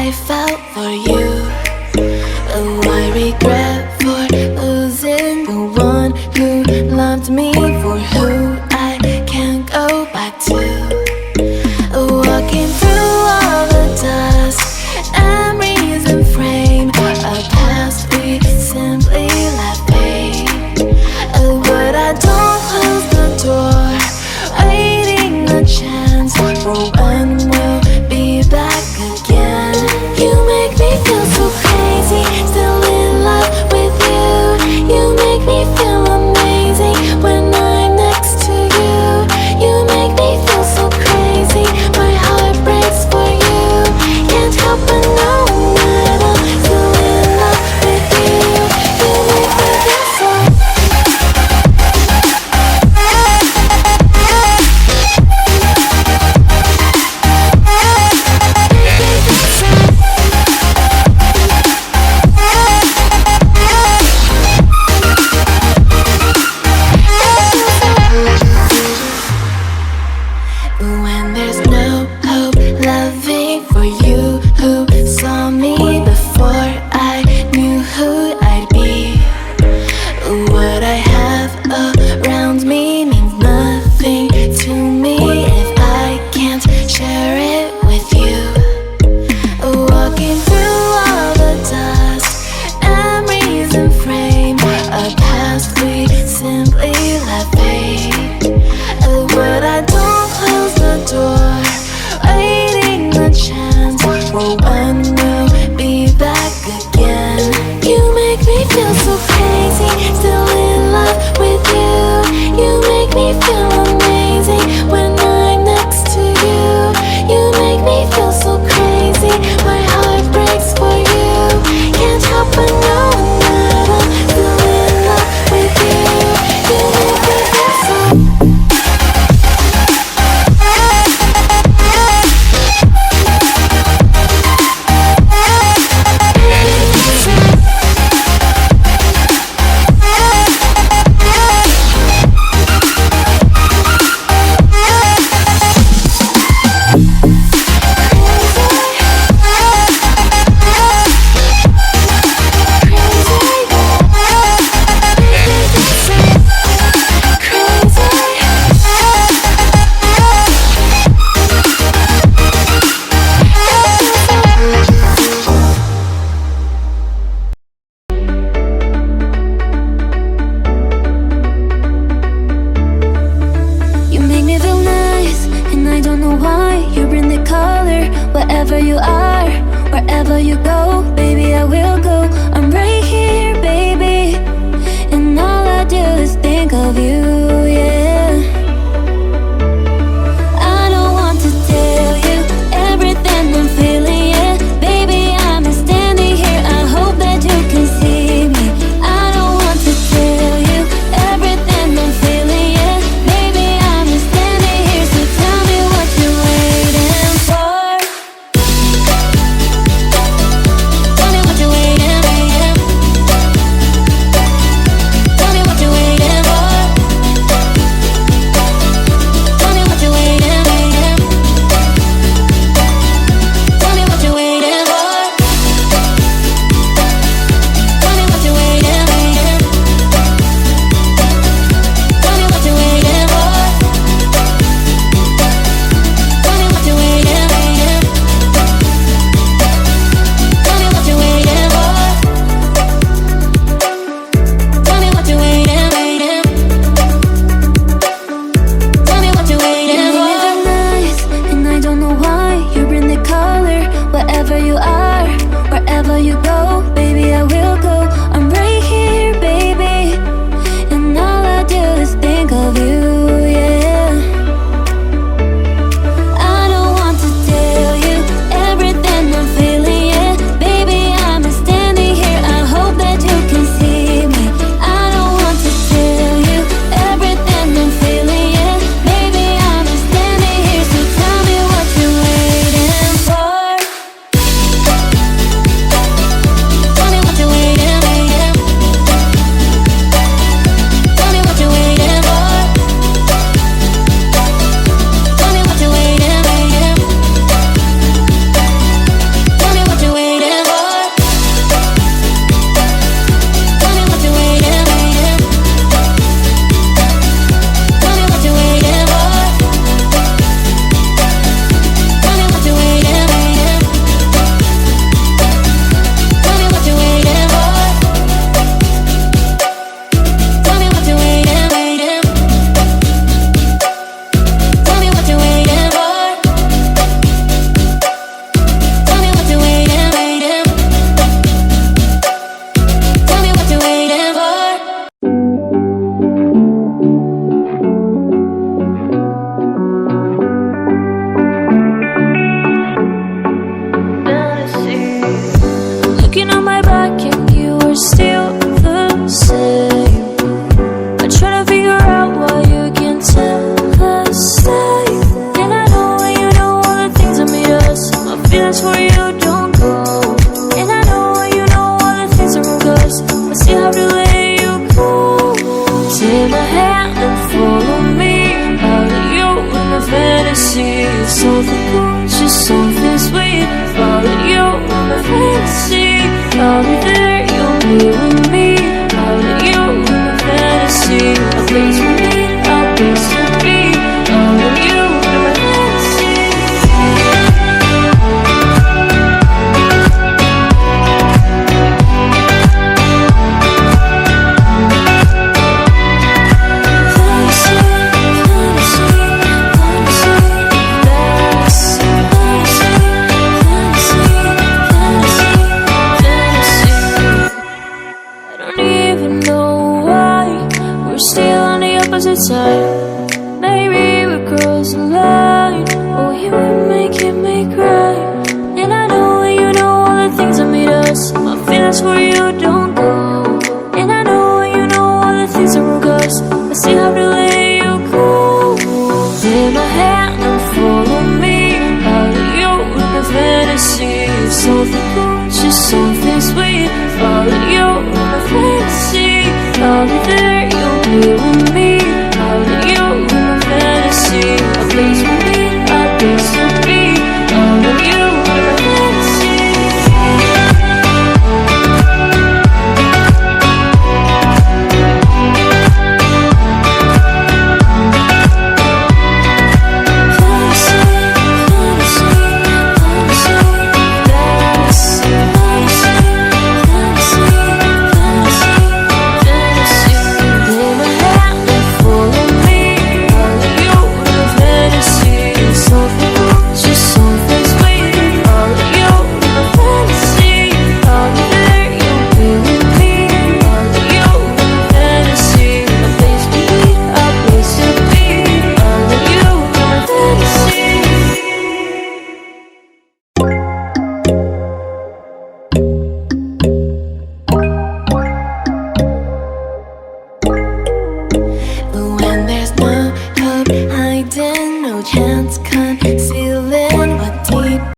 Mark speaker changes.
Speaker 1: I felt for you. Oh, I regret for losing the one who loved me, for who I can't go back to. Walking through all the dust and reason frame, a past we simply let fade. But I don't close the door, waiting a chance for when we'll be back again. You make me feel so crazy, still in love with you. You make me feel amazing when I'm next to you. You make me feel so crazy, my heart breaks for you. Can't help but know that I'm still in love with you. You make me feel so. When there's no hope, loving for you who saw me before I knew who I'd be. What I have around me means nothing to me if I can't share it with you. Walking through all the dust and reason frame, a past we simply let fade. But I don't close the door, waiting a chance for when we'll be back again. You make me feel so crazy, still in love with you. You make me feel amazing when I'm next to you. You make me feel so crazy, my heart breaks for you. Can't help but know that I'm still in love with you. You make me feel so. feelings for you don't go. And I know you know all the things are wrong, 'cause I still have to let you go. Take my hand and follow me out of you in my fantasy. Something cool, just something sweet. Follow you in my fantasy. I'll be there, you'll be with me. Out of you in my fantasy. A place for me, a place to be. Out of you in my fantasy. Side. Maybe we cross the line. Oh, you would make me cry. And I know you know all the things that made us. My feelings for you don't go. And I know you know all the things that wrong, 'cause I still have to let you go. Take my hand and follow me out of you in my fantasy. Something cool, just something sweet.